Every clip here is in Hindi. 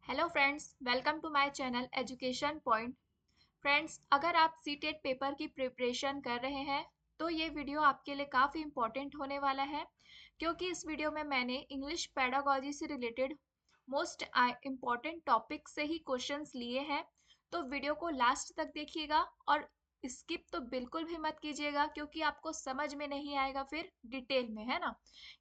Hello friends, welcome to my channel education point. Friends, अगर आप सीटेट पेपर की प्रिपरेशन कर रहे हैं तो ये वीडियो आपके लिए काफ़ी इम्पोर्टेंट होने वाला है, क्योंकि इस वीडियो में मैंने इंग्लिश पेडागोजी से रिलेटेड मोस्ट इम्पॉर्टेंट टॉपिक से ही क्वेश्चंस लिए हैं। तो वीडियो को लास्ट तक देखिएगा और स्किप तो बिल्कुल भी मत कीजिएगा, क्योंकि आपको समझ में नहीं आएगा फिर डिटेल में, है ना।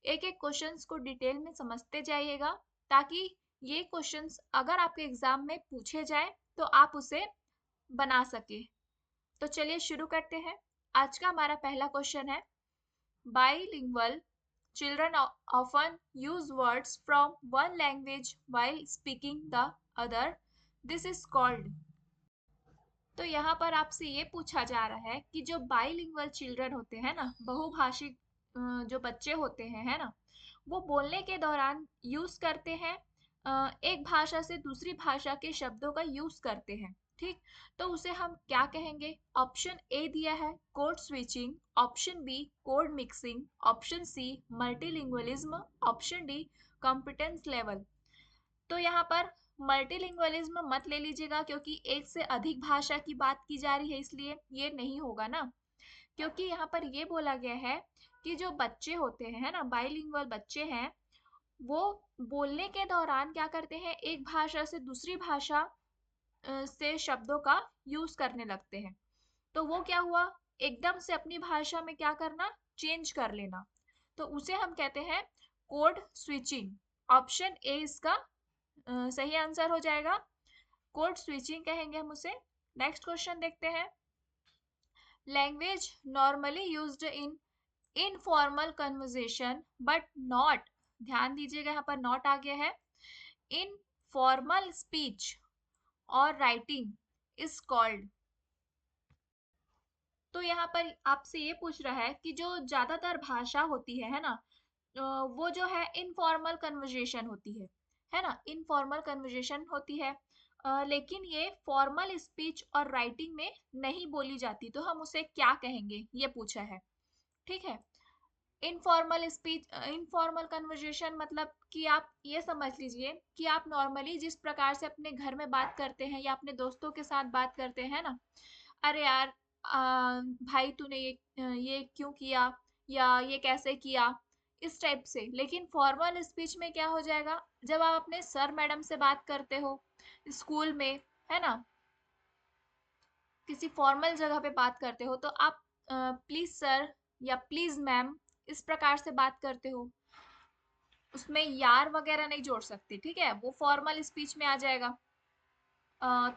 एक एक क्वेश्चंस को डिटेल में समझते जाइएगा, ताकि ये क्वेश्चंस अगर आपके एग्जाम में पूछे जाए तो आप उसे बना सके। तो चलिए शुरू करते हैं। आज का हमारा पहला क्वेश्चन है, bilingual children often use words from one language while speaking the other. This is called। तो यहाँ पर आपसे ये पूछा जा रहा है कि जो बाइलिंगुअल चिल्ड्रन होते हैं ना, बहुभाषिक जो बच्चे होते हैं, है ना, वो बोलने के दौरान यूज करते हैं एक भाषा से दूसरी भाषा के शब्दों का यूज करते हैं। ठीक, तो उसे हम क्या कहेंगे? ऑप्शन ए दिया है code switching, option B code mixing, option C multilingualism, option D competence level. तो यहाँ पर मल्टीलिंगुअलिज्म मत ले लीजिएगा, क्योंकि एक से अधिक भाषा की बात की जा रही है, इसलिए ये नहीं होगा ना। क्योंकि यहाँ पर ये बोला गया है कि जो बच्चे होते हैं, है ना, बाइलिंगुअल बच्चे हैं, वो बोलने के दौरान क्या करते हैं, एक भाषा से दूसरी भाषा से शब्दों का यूज करने लगते हैं। तो वो क्या हुआ, एकदम से अपनी भाषा में क्या करना, चेंज कर लेना। तो उसे हम कहते हैं कोड स्विचिंग। ऑप्शन ए इसका सही आंसर हो जाएगा। कोड स्विचिंग कहेंगे हम उसे। नेक्स्ट क्वेश्चन देखते हैं। Language normally used in informal conversation but not, ध्यान दीजिएगा यहाँ पर नॉट आ गया है, इन फॉर्मल स्पीच और राइटिंग इज कॉल्ड। तो यहाँ पर आपसे ये पूछ रहा है कि जो ज्यादातर भाषा होती है ना, वो जो है इनफॉर्मल कन्वर्सेशन होती है ना, इनफॉर्मल कन्वर्सेशन होती है। लेकिन ये फॉर्मल स्पीच और राइटिंग में नहीं बोली जाती, तो हम उसे क्या कहेंगे, ये पूछा है। ठीक है, इनफॉर्मल स्पीच, इनफॉर्मल कन्वर्सेशन मतलब कि आप ये समझ लीजिए कि आप नॉर्मली जिस प्रकार से अपने घर में बात करते हैं या अपने दोस्तों के साथ बात करते हैं ना, अरे यार, भाई तूने ये क्यों किया, या ये कैसे किया, इस टाइप से। लेकिन फॉर्मल स्पीच में क्या हो जाएगा, जब आप अपने सर मैडम से बात करते हो स्कूल में, है ना, किसी फॉर्मल जगह पे बात करते हो, तो आप प्लीज सर या प्लीज मैम इस प्रकार से बात करते हो, उसमें यार वगैरह नहीं जोड़ सकते। ठीक है, वो फॉर्मल स्पीच में आ जाएगा।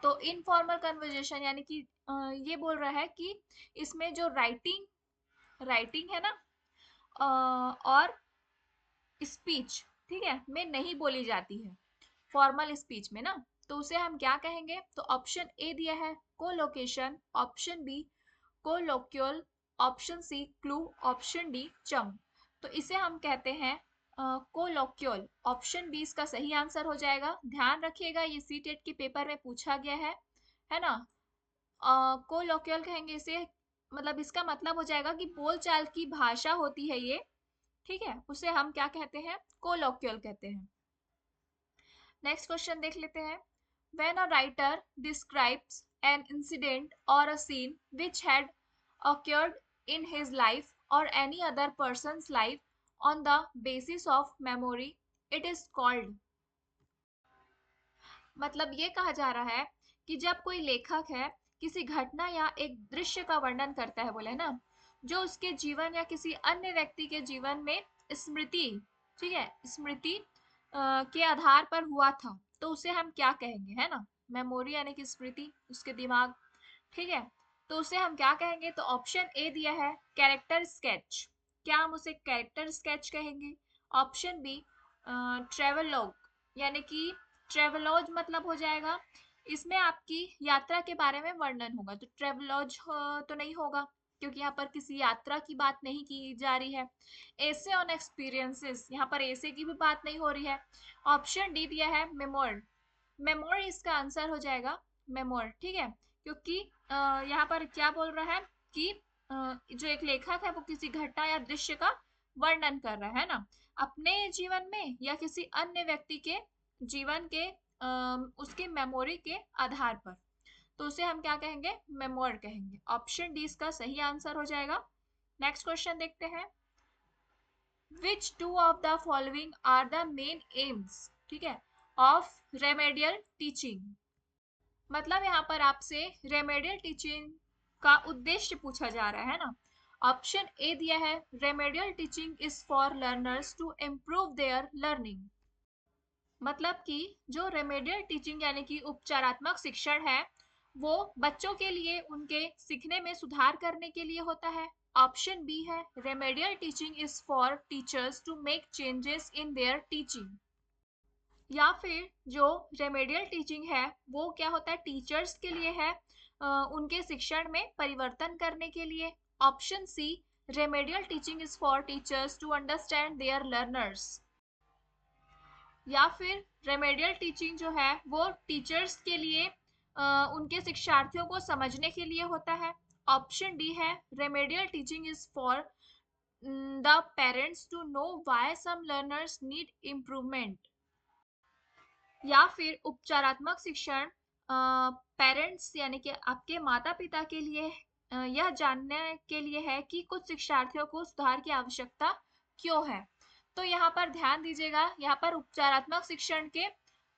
तो इनफॉर्मल कन्वर्जेशन यानी कि ये बोल रहा है कि इसमें जो राइटिंग राइटिंग है ना, और स्पीच, ठीक है, में नहीं बोली जाती है फॉर्मल स्पीच में ना, तो उसे हम क्या कहेंगे? तो ऑप्शन ए दिया है collocation, option B colloquial, option C clue, option D chunk. तो इसे हम कहते हैं कोलोक्यूल। ऑप्शन बी इसका सही आंसर हो जाएगा। ध्यान रखिएगा, ये सीटेट के पेपर में पूछा गया है ना। कोलोक्यूल कहेंगे इसे, मतलब इसका मतलब हो जाएगा कि बोलचाल की भाषा होती है ये, ठीक है, उसे हम क्या कहते हैं? कोलोक्यूल कहते हैं। नेक्स्ट क्वेश्चन देख लेते हैं। When a writer describes an incident और a scene which had occurred in his life or any other person's life on the basis of memory, it is called। मतलब ये कहा जा रहा है कि जब कोई लेखक है किसी घटना या एक दृश्य का वर्णन करता है, बोले ना, जो उसके जीवन या किसी अन्य व्यक्ति के जीवन में स्मृति, ठीक है, स्मृति के आधार पर हुआ था, तो उसे हम क्या कहेंगे, है ना। मेमोरी यानी कि स्मृति, उसके दिमाग, ठीक है, तो उसे हम क्या कहेंगे? तो ऑप्शन ए दिया है कैरेक्टर स्केच, क्या हम उसे कैरेक्टर स्केच कहेंगे? ऑप्शन बी ट्रेवलॉग, यानी कि ट्रेवलॉज मतलब हो जाएगा, इसमें आपकी यात्रा के बारे में वर्णन होगा, तो ट्रेवलॉज तो नहीं होगा, क्योंकि यहाँ पर किसी यात्रा की बात नहीं की जा रही है। ऐसे ऑन एक्सपीरियंसेस, यहाँ पर ऐसे की भी बात नहीं हो रही है। ऑप्शन डी दिया है मेमोर, मेमोर इसका आंसर हो जाएगा, मेमोर, ठीक है, क्योंकि यहाँ पर क्या बोल रहा है कि जो एक लेखक है वो किसी घटना या दृश्य का वर्णन कर रहा है ना, अपने जीवन में या किसी अन्य व्यक्ति के जीवन के उसकी मेमोरी के आधार पर, तो उसे हम क्या कहेंगे, मेमोर कहेंगे। ऑप्शन डी इसका सही आंसर हो जाएगा। नेक्स्ट क्वेश्चन देखते हैं। Which two of the following are the main aims, ठीक है, of remedial teaching? मतलब यहाँ पर आपसे रेमेडियल टीचिंग का उद्देश्य पूछा जा रहा है ना। ऑप्शन ए दिया है, remedial teaching is for learners to improve their learning. मतलब कि जो रेमेडियल टीचिंग यानी कि उपचारात्मक शिक्षण है, वो बच्चों के लिए उनके सीखने में सुधार करने के लिए होता है। ऑप्शन बी है, remedial teaching is for teachers to make changes in their teaching. या फिर जो रेमेडियल टीचिंग है वो क्या होता है, टीचर्स के लिए है, उनके शिक्षण में परिवर्तन करने के लिए। Option C, remedial teaching is for teachers to understand their learners. या फिर रेमेडियल टीचिंग जो है वो टीचर्स के लिए उनके शिक्षार्थियों को समझने के लिए होता है। ऑप्शन डी है, remedial teaching is for the parents to know why some learners need improvement. या फिर उपचारात्मक शिक्षण पेरेंट्स यानी कि आपके माता पिता के लिए यह जानने के लिए है कि कुछ शिक्षार्थियों को सुधार की आवश्यकता क्यों है। तो यहाँ पर ध्यान दीजिएगा, यहाँ पर उपचारात्मक शिक्षण के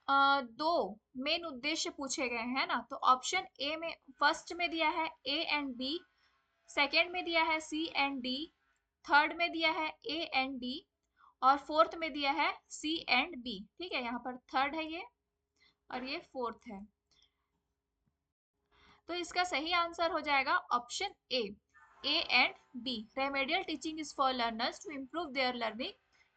दो मेन उद्देश्य पूछे गए हैं ना। तो ऑप्शन ए में फर्स्ट में दिया है ए एंड बी, सेकेंड में दिया है सी एंड डी, थर्ड में दिया है ए एंड डी, और फोर्थ में दिया है सी एंड बी। ठीक है, यहाँ पर थर्ड है ये और ये फोर्थ है। तो इसका सही आंसर हो जाएगा option A, A and B. Remedial teaching is for learners to improve their learning,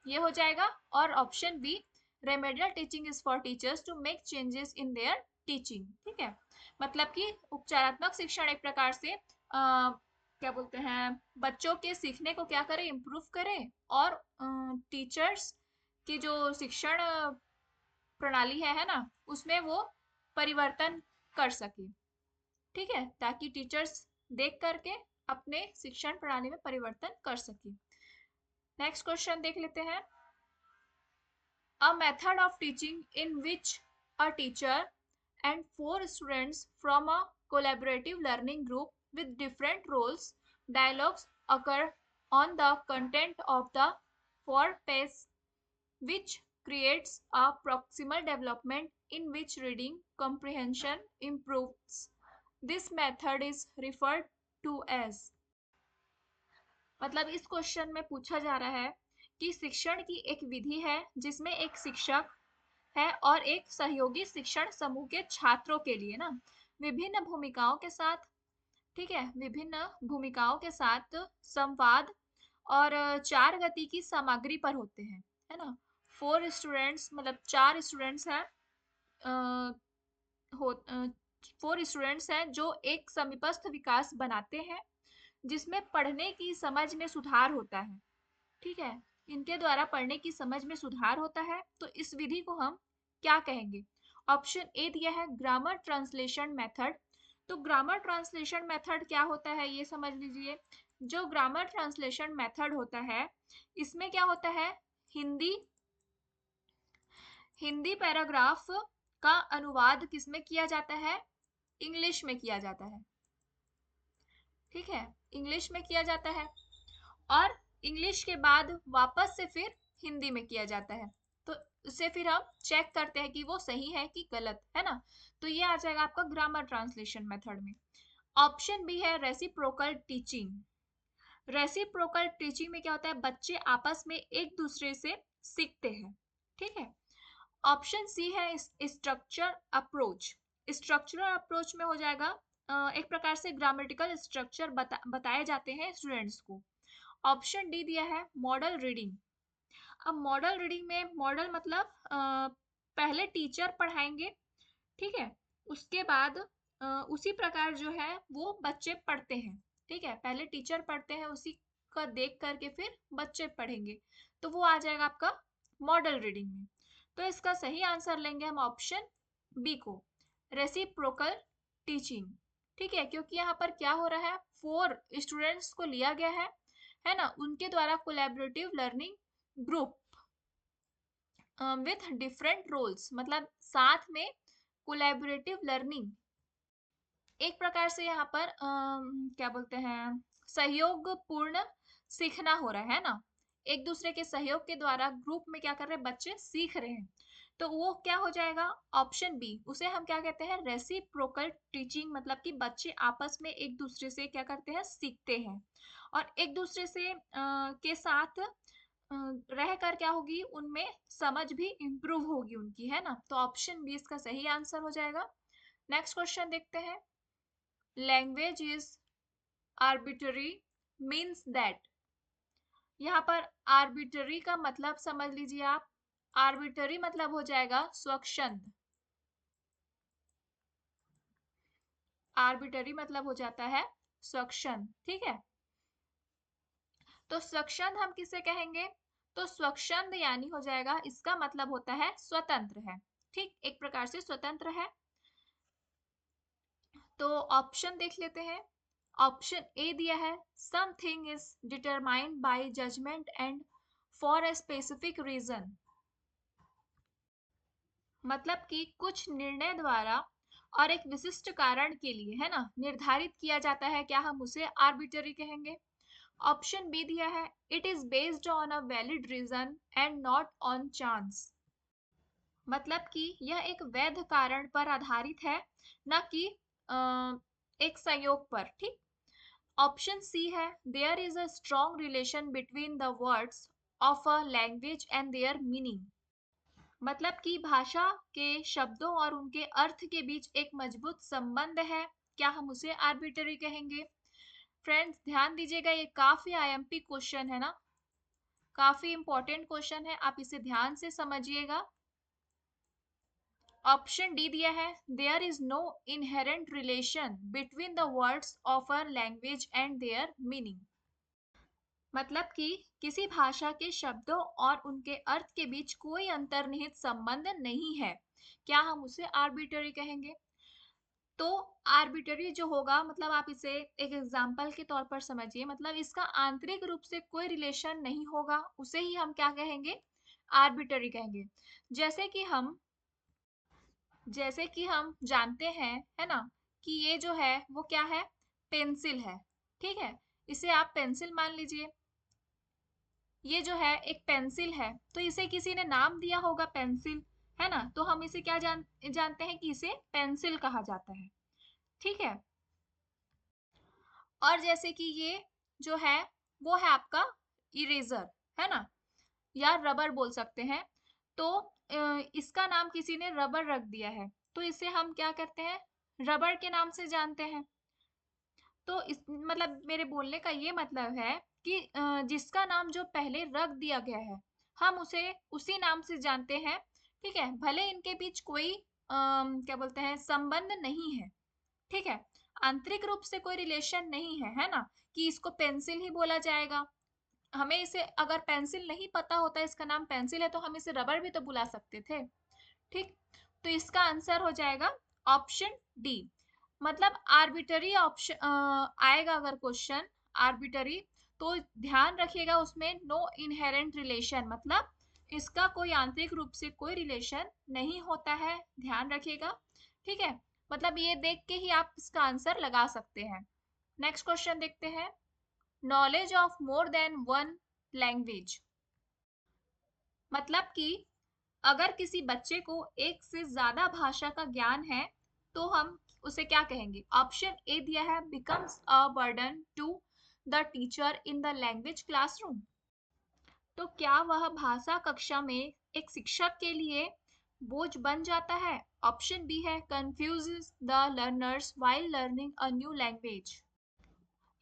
ये हो जाएगा। और option B, remedial teaching is for teachers to make changes in their teaching. ठीक है, मतलब कि उपचारात्मक शिक्षण एक प्रकार से क्या बोलते हैं, बच्चों के सीखने को क्या करें, इम्प्रूव करें, और टीचर्स की जो शिक्षण प्रणाली है ना, उसमें वो परिवर्तन कर सके। ठीक है, ताकि टीचर्स देख करके अपने शिक्षण प्रणाली में परिवर्तन कर सके। नेक्स्ट क्वेश्चन देख लेते हैं। A method of teaching in which a teacher and 4 students from a collaborative learning group with different roles, dialogues occur on the content of the 4 pages, which creates a proximal development in which reading comprehension improves. This method is referred to as। मतलब इस क्वेश्चन में पूछा जा रहा है कि शिक्षण की एक विधि है जिसमें एक शिक्षक है और एक सहयोगी शिक्षण समूह के छात्रों के लिए ना विभिन्न भूमिकाओं के साथ, ठीक है, विभिन्न भूमिकाओं के साथ संवाद और 4 गति की सामग्री पर होते हैं, है ना। 4 स्टूडेंट्स मतलब 4 स्टूडेंट्स हैं, 4 स्टूडेंट्स हैं जो एक समीपस्थ विकास बनाते हैं जिसमें पढ़ने की समझ में सुधार होता है। ठीक है, इनके द्वारा पढ़ने की समझ में सुधार होता है, तो इस विधि को हम क्या कहेंगे। ऑप्शन ए दिया है, ग्रामर ट्रांसलेशन मेथड। तो ग्रामर ट्रांसलेशन मेथड क्या होता है ये समझ लीजिए। जो ग्रामर ट्रांसलेशन मेथड होता है, इसमें क्या होता है, हिंदी हिंदी पैराग्राफ का अनुवाद किसमें किया जाता है, इंग्लिश में किया जाता है। ठीक है, इंग्लिश में किया जाता है और इंग्लिश के बाद वापस से फिर हिंदी में किया जाता है। तो उससे फिर हम चेक करते हैं कि वो सही है कि गलत है ना। तो ये आ जाएगा आपका ग्रामर ट्रांसलेशन मेथड में। ऑप्शन बी है रेसिप्रोकल टीचिंग। रेसिप्रोकल टीचिंग में क्या होता है, बच्चे आपस में एक दूसरे से सीखते हैं। ठीक है। ऑप्शन सी है स्ट्रक्चर अप्रोच। स्ट्रक्चरल अप्रोच में हो जाएगा एक प्रकार से ग्रामेटिकल स्ट्रक्चर बताए जाते हैं स्टूडेंट्स को। ऑप्शन डी दिया है मॉडल रीडिंग। अब मॉडल रीडिंग में मॉडल मतलब पहले टीचर पढ़ाएंगे, ठीक है, उसके बाद उसी प्रकार जो है वो बच्चे पढ़ते हैं। ठीक है, पहले टीचर पढ़ते हैं, उसी का देख करके फिर बच्चे पढ़ेंगे, तो वो आ जाएगा आपका मॉडल रीडिंग में। तो इसका सही आंसर लेंगे हम ऑप्शन बी को, रेसिप्रोकल टीचिंग। ठीक है, क्योंकि यहाँ पर क्या हो रहा है, 4 स्टूडेंट्स को लिया गया है ना, उनके द्वारा collaborative learning group with different roles, मतलब साथ में कोलैबोरेटिव लर्निंग, एक प्रकार से यहाँ पर क्या बोलते हैं, सहयोग पूर्ण सीखना हो रहा है ना, एक दूसरे के सहयोग के द्वारा ग्रुप में क्या कर रहे हैं, बच्चे सीख रहे हैं। तो वो क्या हो जाएगा, ऑप्शन बी, उसे हम क्या कहते हैं, रेसिप्रोकल टीचिंग, मतलब कि बच्चे आपस में एक दूसरे से क्या करते हैं, सीखते हैं, और एक दूसरे से के साथ रह कर क्या होगी, उनमें समझ भी इम्प्रूव होगी उनकी, है ना। तो ऑप्शन बी इसका सही आंसर हो जाएगा। नेक्स्ट क्वेश्चन देखते हैं। Language is arbitrary means that, यहाँ पर आर्बिटरी का मतलब समझ लीजिए आप, आर्बिटरी मतलब हो जाएगा स्वच्छंद, आर्बिटरी मतलब हो जाता है स्वच्छंद, ठीक है। तो स्वच्छंद हम किसे कहेंगे, तो स्वच्छंद यानी हो जाएगा, इसका मतलब होता है स्वतंत्र है, ठीक, एक प्रकार से स्वतंत्र है। तो ऑप्शन देख लेते हैं। ऑप्शन ए दिया है, something is determined by judgement and for a specific reason, मतलब कि कुछ निर्णय द्वारा और एक विशिष्ट कारण के लिए, है ना, निर्धारित किया जाता है, क्या हम उसे आर्बिटरी कहेंगे। ऑप्शन बी दिया है, it is based on a valid reason and not on chance, मतलब कि यह एक वैध कारण पर आधारित है, न कि एक संयोग पर, ठीक। ऑप्शन सी है, there is a strong relation between the words of a language and their meaning, मतलब कि भाषा के शब्दों और उनके अर्थ के बीच एक मजबूत संबंध है, क्या हम उसे आर्बिटरी कहेंगे। फ्रेंड्स ध्यान दीजिएगा, ये काफी आईएमपी क्वेश्चन है ना, काफी इंपॉर्टेंट क्वेश्चन है, आप इसे ध्यान से समझिएगा। ऑप्शन डी दिया है, there is no inherent relation between the words of a language and their meaning, मतलब कि किसी भाषा के शब्दों और उनके अर्थ के बीच कोई अंतर्निहित संबंध नहीं है, क्या हम उसे आर्बिटरी कहेंगे। तो आर्बिटरी जो होगा, मतलब आप इसे एक एग्जांपल के तौर पर समझिए, मतलब इसका आंतरिक रूप से कोई रिलेशन नहीं होगा, उसे ही हम क्या कहेंगे, आर्बिटरी कहेंगे। जैसे कि हम जैसे कि हम जानते हैं, है ना, कि ये जो है वो क्या है, पेंसिल है, ठीक है, इसे आप पेंसिल मान लीजिए, ये जो है एक पेंसिल है, तो इसे किसी ने नाम दिया होगा पेंसिल, है ना, तो हम इसे क्या जानते हैं कि इसे पेंसिल कहा जाता है, ठीक है। और जैसे कि ये जो है वो है आपका इरेजर, है ना, या रबर बोल सकते हैं। तो इसका नाम किसी ने रबर रख दिया है, तो इसे हम क्या करते हैं, रबर के नाम से जानते हैं। तो इस मतलब मेरे बोलने का ये मतलब है कि जिसका नाम जो पहले रख दिया गया है, हम उसे उसी नाम से जानते हैं, ठीक है, भले इनके बीच कोई क्या बोलते हैं, संबंध नहीं है, ठीक है, आंतरिक रूप से कोई रिलेशन नहीं है ना, कि इसको पेंसिल ही बोला जाएगा। हमें इसे अगर पेंसिल नहीं पता होता, इसका नाम पेंसिल है, तो हम इसे रबर भी तो बुला सकते थे, ठीक। तो इसका आंसर हो जाएगा ऑप्शन डी, मतलब आर्बिटरी ऑप्शन आएगा अगर क्वेश्चन आर्बिटरी, तो ध्यान रखिएगा उसमें नो इनहेरेंट रिलेशन, मतलब इसका कोई आंतरिक रूप से कोई रिलेशन नहीं होता है, ध्यान रखिएगा, ठीक है। मतलब ये देख के ही आप इसका आंसर लगा सकते हैं। नेक्स्ट क्वेश्चन देखते हैं। Knowledge of more than one language, मतलब कि अगर किसी बच्चे को एक से ज्यादा भाषा का ज्ञान है, तो हम उसे क्या कहेंगे। ऑप्शन ए दिया है, becomes a burden to the teacher in the language classroom, तो क्या वह भाषा कक्षा में एक शिक्षक के लिए बोझ बन जाता है। ऑप्शन बी है, confuse the learners while learning a new language,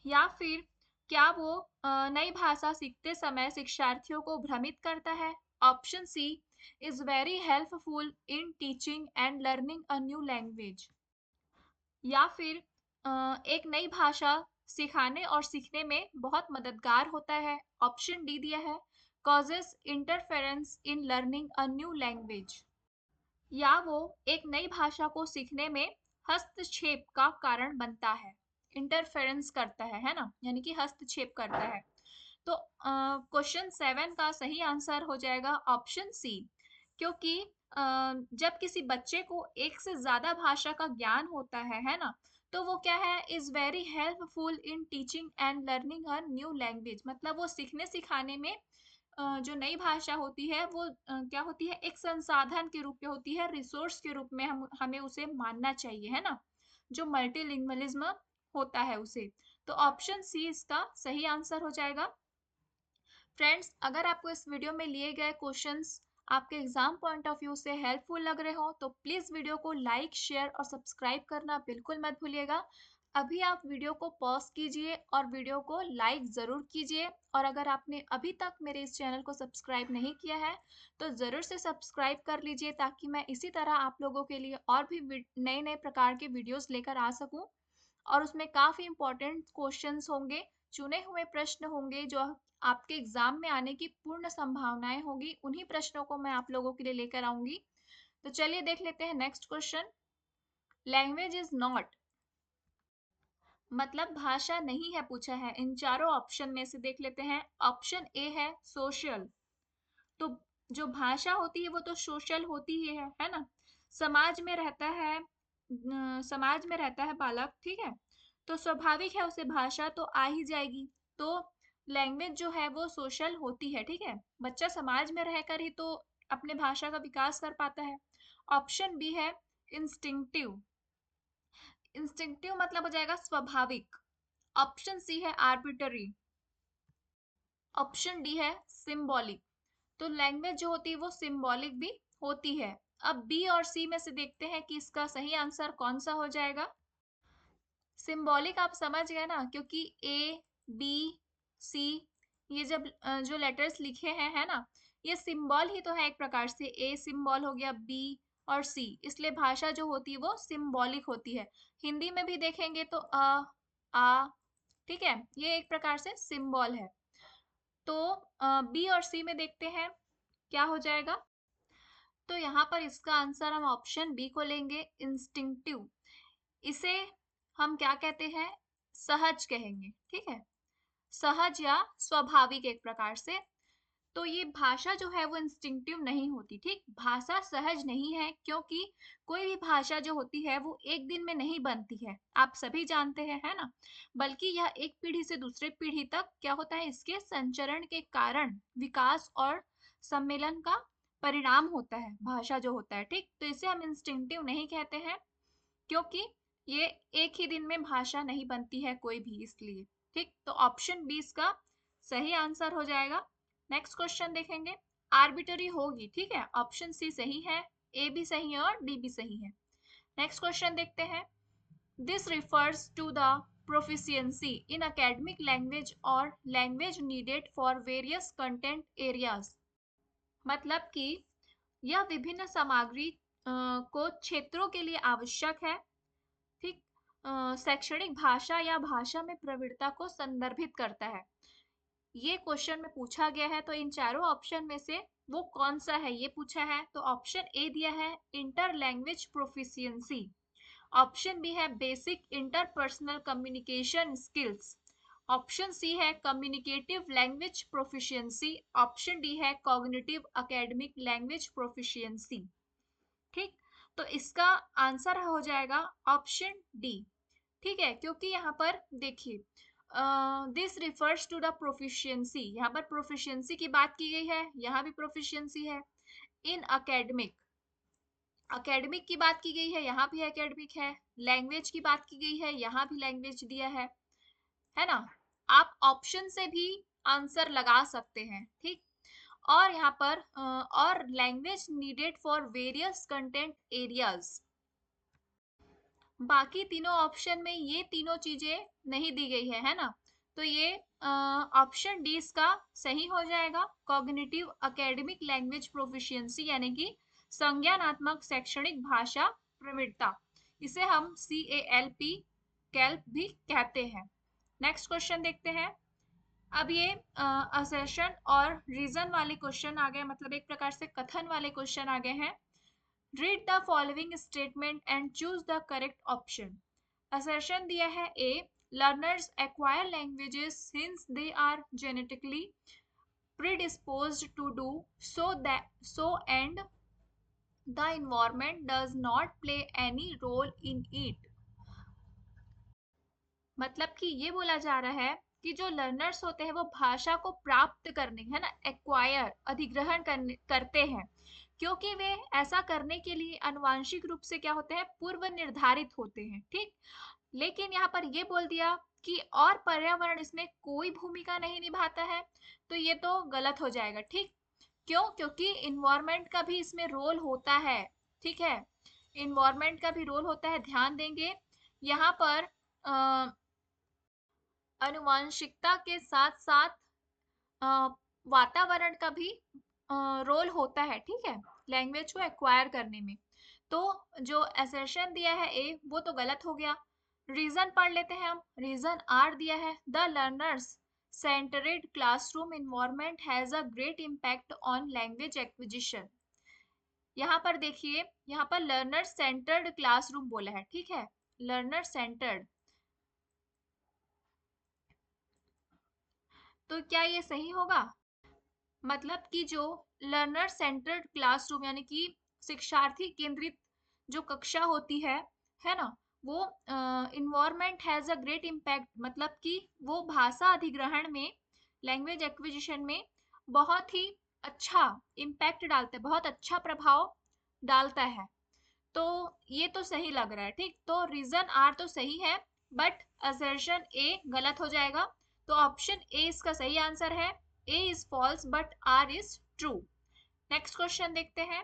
या फिर क्या वो नई भाषा सीखते समय शिक्षार्थियों को भ्रमित करता है। Option C, is very helpful in teaching and learning a new language, या फिर एक नई भाषा सिखाने और सीखने में बहुत मददगार होता है। ऑप्शन डी दिया है, causes interference in learning a new language, या वो एक नई भाषा को सीखने में हस्तक्षेप का कारण बनता है, इंटरफेरेंस करता है ना, यानी कि हस्तक्षेप करता है। तो क्वेश्चन 7 का सही आंसर हो जाएगा ऑप्शन सी, क्योंकि जब किसी बच्चे को एक से ज्यादा भाषा का ज्ञान होता है ना, तो वो क्या है, is very helpful in teaching and learning a new language. मतलब वो सीखने सिखाने में जो नई भाषा होती है वो क्या होती है, एक संसाधन के रूप में होती है, रिसोर्स के रूप में हम हमें उसे मानना चाहिए, है ना, जो मल्टीलिंगुअलिज्म होता है उसे। तो ऑप्शन सी इसका सही आंसर हो जाएगा। फ्रेंड्स, अगर आपको इस वीडियो में लिए गए क्वेश्चंस आपके एग्जाम पॉइंट ऑफ व्यू से हेल्पफुल लग रहे हो तो प्लीज वीडियो को लाइक, शेयर और सब्सक्राइब करना बिल्कुल मत भूलिएगा। अभी आप वीडियो को पॉज कीजिए और वीडियो को लाइक जरूर कीजिए। और अगर आपने अभी तक मेरे इस चैनल को सब्सक्राइब नहीं किया है तो जरूर से सब्सक्राइब कर लीजिए, ताकि मैं इसी तरह आप लोगों के लिए और भी नए नए प्रकार के वीडियोस लेकर आ सकूं। और उसमें काफी इंपॉर्टेंट क्वेश्चंस होंगे, चुने हुए प्रश्न होंगे जो आपके एग्जाम में आने की पूर्ण संभावनाएं होगी। उन्हीं प्रश्नों को मैं आप लोगों के लिए लेकर आऊंगी। तो चलिए देख लेते हैं next question. Language is not, मतलब भाषा नहीं है, पूछा है। इन चारों ऑप्शन में से देख लेते हैं। ऑप्शन ए है सोशल। तो जो भाषा होती है वो तो सोशल होती ही है ना। समाज में रहता है, समाज में रहता है बालक, ठीक है, तो स्वाभाविक है उसे भाषा तो आ ही जाएगी। तो लैंग्वेज जो है वो सोशल होती है, ठीक है, बच्चा समाज में रहकर ही तो अपने भाषा का विकास कर पाता है। ऑप्शन बी है इंस्टिंक्टिव। इंस्टिंक्टिव मतलब हो जाएगा स्वाभाविक। ऑप्शन सी है आर्बिटरी। ऑप्शन डी है सिंबॉलिक। तो लैंग्वेज जो होती है वो सिंबॉलिक भी होती है। अब बी और सी में से देखते हैं कि इसका सही आंसर कौन सा हो जाएगा। सिंबॉलिक आप समझ गए ना, क्योंकि ए, बी, सी, ये जब जो लेटर्स लिखे हैं, है ना, ये सिंबल ही तो है एक प्रकार से। ए सिंबल हो गया, बी और सी, इसलिए भाषा जो होती है वो सिंबॉलिक होती है। हिंदी में भी देखेंगे तो आ, ठीक है, ये एक प्रकार से सिंबल है। तो बी और सी में देखते हैं क्या हो जाएगा। तो यहाँ पर इसका आंसर हम ऑप्शन बी को लेंगे, इंस्टिंक्टिव। इसे हम क्या कहते हैं, सहज कहेंगे, ठीक है, सहज या स्वाभाविक एक प्रकार से। तो ये भाषा जो है वो इंस्टिंक्टिव नहीं होती, ठीक, भाषा सहज नहीं है, क्योंकि कोई भी भाषा जो होती है वो एक दिन में नहीं बनती है, आप सभी जानते हैं, है ना, बल्कि यह एक पीढ़ी से दूसरे पीढ़ी तक क्या होता है, इसके संचरण के कारण विकास और सम्मेलन का परिणाम होता है भाषा जो होता है, ठीक। तो इसे हम इंस्टिंक्टिव नहीं कहते हैं, क्योंकि ये एक ही दिन में भाषा नहीं बनती है कोई भी, इसलिए, ठीक। तो ऑप्शन बी इसका सही आंसर हो जाएगा। नेक्स्ट क्वेश्चन देखेंगे। आर्बिटरी होगी, ठीक है, ऑप्शन सी सही है, ए भी सही है और डी भी सही है। नेक्स्ट क्वेश्चन देखते हैं। This refers to the proficiency in academic language और language needed for various content areas. मतलब कि यह विभिन्न सामग्री को क्षेत्रों के लिए आवश्यक है, ठीक, शैक्षणिक भाषा या भाषा में प्रवीणता को संदर्भित करता है। ये क्वेश्चन में पूछा गया है, तो इन चारों ऑप्शन में से वो कौन सा है ये पूछा है। तो ऑप्शन ए दिया है inter language proficiency. Option B है basic interpersonal communication skills. Option C है communicative language proficiency. Option D है कॉग्निटिव एकेडमिक लैंग्वेज प्रोफिशिएंसी, ठीक। तो इसका आंसर हो जाएगा ऑप्शन डी, ठीक है, क्योंकि यहाँ पर देखिए this refers to the proficiency, यहाँ पर प्रोफिशिएंसी की बात की गई है, यहाँ भी प्रोफिशिएंसी है। इन अकेडमिक, अकेडमिक की बात की गई है, यहाँ भी एकेडमिक है। लैंग्वेज की बात की गई है, यहाँ भी लैंग्वेज दिया है ना। आप ऑप्शन से भी आंसर लगा सकते हैं, ठीक। और यहाँ पर और language needed for various content areas, बाकी तीनों ऑप्शन में ये तीनों चीजें नहीं दी गई है ना। तो ये ऑप्शन डी इसका सही हो जाएगा, कॉग्निटिव एकेडमिक लैंग्वेज प्रोफिशिएंसी, यानी कि संज्ञानात्मक शैक्षणिक भाषा प्रवीणता। इसे हम CALP कैल्प भी कहते हैं। नेक्स्ट क्वेश्चन देखते हैं। अब ये असेशन और रीजन वाले क्वेश्चन आ गए, मतलब एक प्रकार से कथन वाले क्वेश्चन आ गए हैं। Read the following statement and choose the correct option. Assertion दिया है A, learners acquire languages since they are genetically predisposed to do so, that so, and the environment does not play any role in it. मतलब कि ये बोला जा रहा है कि जो लर्नर्स होते हैं वो भाषा को प्राप्त करने, है ना, एक्वायर, अधिग्रहण करते हैं, क्योंकि वे ऐसा करने के लिए आनुवांशिक रूप से क्या होते हैं, पूर्व निर्धारित होते हैं। ठीक। लेकिन यहाँ पर ये बोल दिया कि और पर्यावरण इसमें कोई भूमिका नहीं निभाता है, तो ये तो गलत हो जाएगा। ठीक। क्यों? क्योंकि इन्वायरमेंट का भी इसमें रोल होता है। ठीक है, इन्वायरमेंट का भी रोल होता है, ध्यान देंगे। यहाँ पर आनुवांशिकता के साथ साथ वातावरण का भी रोल होता है। ठीक है, लैंग्वेज को एक्वायर करने में। तो जो असर्शन दिया है ए, वो तो गलत हो गया। रीजन पढ़ लेते हैं हम। रीजन आर दिया है, the learners centred classroom environment has a great impact on language acquisition. यहाँ पर देखिए, यहाँ पर लर्नर सेंटर्ड क्लासरूम बोला है। ठीक है, लर्नर सेंटर्ड, तो क्या ये सही होगा? मतलब कि जो लर्नर सेंटर्ड क्लासरूम यानी कि शिक्षार्थी केंद्रित जो कक्षा होती है ना, वो environment has a great impact, मतलब कि वो भाषा अधिग्रहण में, लैंग्वेज एक्विजिशन में बहुत ही अच्छा इम्पैक्ट डालता है, बहुत अच्छा प्रभाव डालता है। तो ये तो सही लग रहा है। ठीक, तो रीजन आर तो सही है, बट असर्शन ए गलत हो जाएगा। तो ऑप्शन ए इसका सही आंसर है। A is false but R is true. Next question देखते हैं।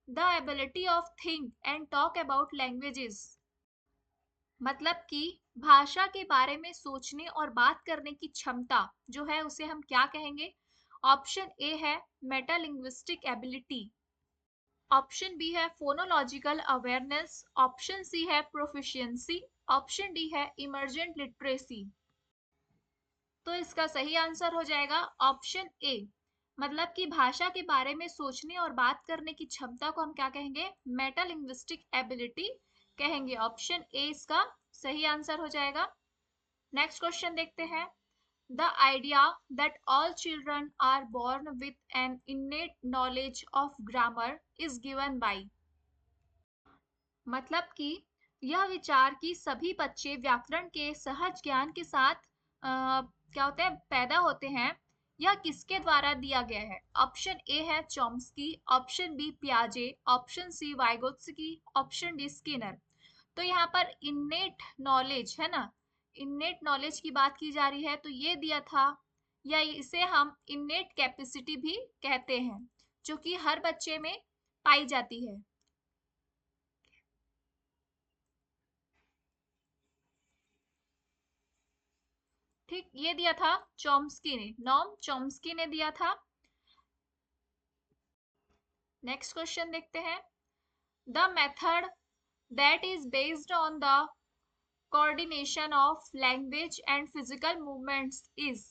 The ability of think and talk about languages. मतलब कि भाषा के बारे में सोचने और बात करने की क्षमता जो है उसे हम क्या कहेंगे? ऑप्शन ए है मेटालिंग्विस्टिक एबिलिटी, ऑप्शन बी है फोनोलॉजिकल अवेयरनेस, ऑप्शन सी है प्रोफिशिएंसी, ऑप्शन डी है इमर्जेंट लिटरेसी। तो इसका सही आंसर हो जाएगा ऑप्शन ए। मतलब कि भाषा के बारे में सोचने और बात करने की क्षमता को हम क्या कहेंगे? मेटालिंग्विस्टिक एबिलिटी कहेंगे। ऑप्शन ए इसका सही आंसर हो जाएगा। नेक्स्ट क्वेश्चन देखते हैं। The idea that all children are born with an innate knowledge of grammar is given by। मतलब कि यह विचार कि सभी बच्चे व्याकरण के सहज ज्ञान के साथ क्या होते हैं, पैदा होते हैं, यह किसके द्वारा दिया गया है? ऑप्शन ए है चॉम्स्की, ऑप्शन बी पियाजे, option C Vygotsky, option D Skinner. तो यहाँ पर इन्नेट नॉलेज है ना, इन्नेट नॉलेज की बात की जा रही है, तो ये दिया था, या इसे हम इन्नेट कैपेसिटी भी कहते हैं, जो कि हर बच्चे में पाई जाती है। ठीक, ये दिया था चॉम्स्की ने, नॉम चॉम्स्की ने दिया था। नेक्स्ट क्वेश्चन देखते हैं। The method that is based on the coordination of language and physical movements is.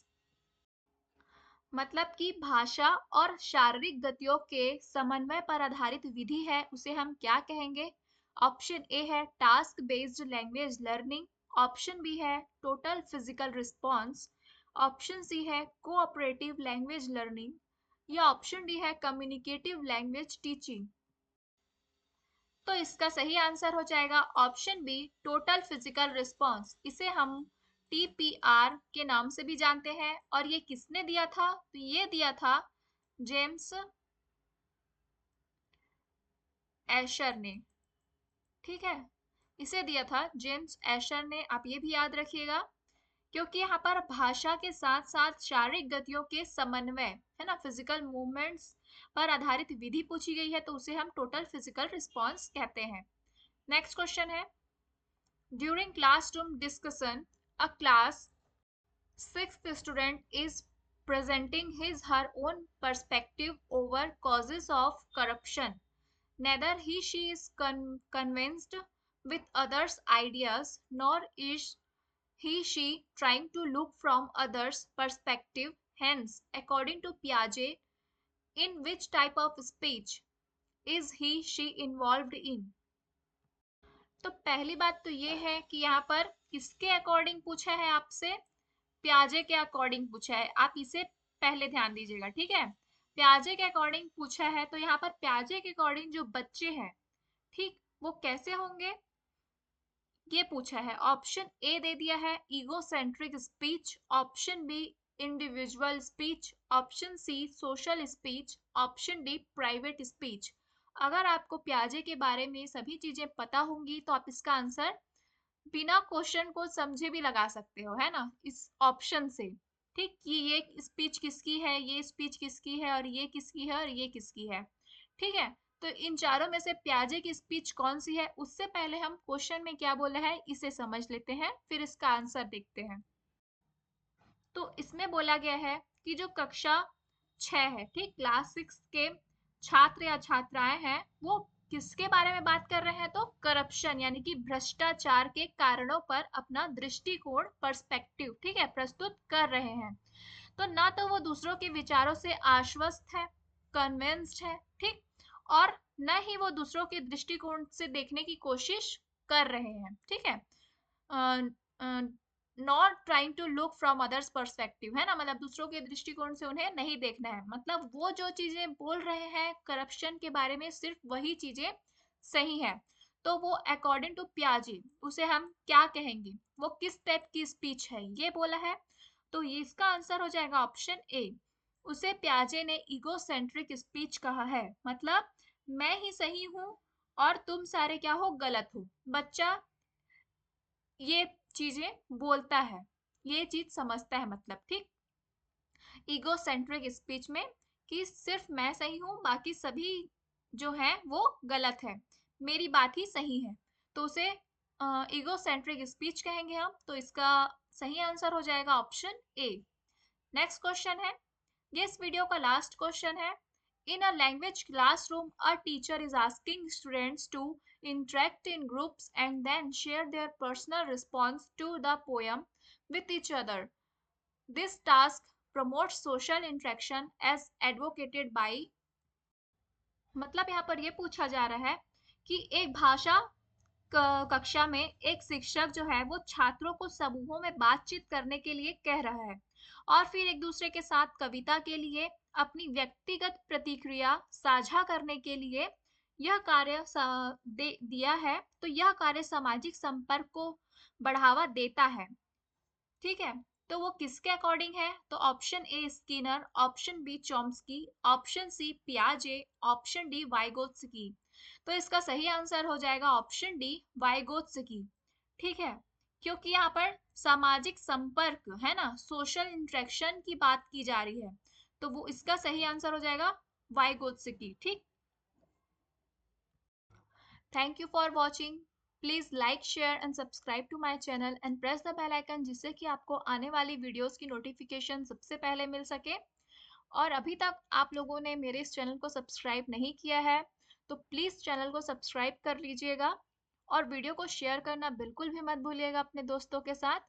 मतलब कि भाषा और शारीरिक गतियों के समन्वय पर आधारित विधि है, उसे हम क्या कहेंगे? ऑप्शन ए है task based language learning, option B है total physical response, option C है कोऑपरेटिव लैंग्वेज लर्निंग, या ऑप्शन डी है कम्युनिकेटिव लैंग्वेज टीचिंग। तो इसका सही आंसर हो जाएगा option B total physical response. इसे हम टीपीआर के नाम से भी जानते हैं। और ये किसने दिया था? तो ये दिया था जेम्स एशर ने। ठीक है, इसे दिया था जेम्स एशर ने, आप ये भी याद रखिएगा, क्योंकि यहाँ पर भाषा के साथ साथ शारीरिक गतियों के समन्वय, है ना, फिजिकल मूवमेंट्स पर आधारित विधि पूछी गई है, तो उसे हम टोटल फिजिकल रिस्पॉन्स कहते हैं। नेक्स्ट क्वेश्चन है। During classroom discussion a class sixth student is presenting his her own perspective over causes of corruption. Neither she is convinced with others' ideas, nor is she trying to look from others' perspective. Hence, according to Piaget, in which type of speech is she involved in? तो पहली बात तो ये है कि यहाँ पर किसके अकॉर्डिंग पूछा है आपसे? प्याजे के अकॉर्डिंग पूछा है। आप इसे पहले ध्यान दीजिएगा। ठीक है, प्याजे के अकॉर्डिंग पूछा है, तो यहाँ पर प्याजे के अकॉर्डिंग जो बच्चे हैं, ठीक, वो कैसे होंगे ये पूछा है। ऑप्शन ए दे दिया है egocentric speech, option B individual speech, option C social speech, option D private speech. अगर आपको प्याजे के बारे में सभी चीजें पता होंगी तो आप इसका आंसर बिना क्वेश्चन को समझे भी लगा सकते हो, है ना, इस ऑप्शन से। ठीक, कि ये स्पीच किसकी है, ये स्पीच किसकी है, और ये किसकी है, और ये किसकी है। ठीक है, तो इन चारों में से प्याजे की स्पीच कौन सी है, उससे पहले हम क्वेश्चन में क्या बोला है इसे समझ लेते हैं, फिर इसका आंसर देखते हैं। तो इसमें बोला गया है कि जो कक्षा 6 है, ठीक, क्लास 6 के छात्र या छात्राएं हैं, वो किसके बारे में बात कर रहे हैं, तो करप्शन यानी कि भ्रष्टाचार के कारणों पर अपना दृष्टिकोण, पर्सपेक्टिव, ठीक है, प्रस्तुत कर रहे हैं। तो ना तो वो दूसरों के विचारों से आश्वस्त है, कन्विंस्ड है, ठीक, और न ही वो दूसरों के दृष्टिकोण से देखने की कोशिश कर रहे हैं, ठीक है, not trying to look from others perspective, है ना, मतलब दूसरों के दृष्टिकोण से उन्हें नहीं देखना है, मतलब वो जो चीजें बोल रहे हैं करप्शन के बारे में सिर्फ वही चीजें सही है। तो वो अकॉर्डिंग टू पियाजे उसे हम क्या कहेंगे, वो किस टाइप की स्पीच है ये बोला है। तो ये इसका आंसर हो जाएगा ऑप्शन ए। उसे पियाजे ने ईगोसेंट्रिक स्पीच कहा है, मतलब मैं ही सही हूँ और तुम सारे क्या हो, गलत हो। बच्चा ये चीजें बोलता है, ये चीज समझता है, मतलब, ठीक, ईगोसेंट्रिक स्पीच में कि सिर्फ मैं सही हूँ, बाकी सभी जो है वो गलत है, मेरी बात ही सही है। तो उसे ईगोसेंट्रिक स्पीच कहेंगे हम। तो इसका सही आंसर हो जाएगा ऑप्शन ए। नेक्स्ट क्वेश्चन है, ये इस वीडियो का लास्ट क्वेश्चन है। In a language classroom a teacher is asking students to interact in groups and then share their personal response to the poem with each other. This task promotes social interaction as advocated by, मतलब यहाँ पर ये पूछा जा रहा है कि एक भाषा कक्षा में एक शिक्षक जो है वो छात्रों को समूहों में बातचीत करने के लिए कह रहा है और फिर एक दूसरे के साथ कविता के लिए अपनी व्यक्तिगत प्रतिक्रिया साझा करने के लिए यह कार्य दिया है। तो यह कार्य सामाजिक संपर्क को बढ़ावा देता है, ठीक है। तो वो किसके अकॉर्डिंग है, तो option A Skinner, option B Chomsky, option C पियाजे, ऑप्शन डी वाइगोत्स्की। तो इसका सही आंसर हो जाएगा ऑप्शन डी वाइगोत्स्की, ठीक है, क्योंकि यहाँ पर सामाजिक संपर्क है ना, सोशल इंटरेक्शन की बात की जा रही है, तो वो इसका सही आंसर हो जाएगा वाइगोत्स्की, ठीक। Thank you for watching. Please like, share and subscribe to my channel and press the bell icon जिससे कि आपको आने वाली वीडियोस की नोटिफिकेशन सबसे पहले मिल सके। और अभी तक आप लोगों ने मेरे इस चैनल को सब्सक्राइब नहीं किया है तो प्लीज़ चैनल को सब्सक्राइब कर लीजिएगा और वीडियो को शेयर करना बिल्कुल भी मत भूलिएगा अपने दोस्तों के साथ।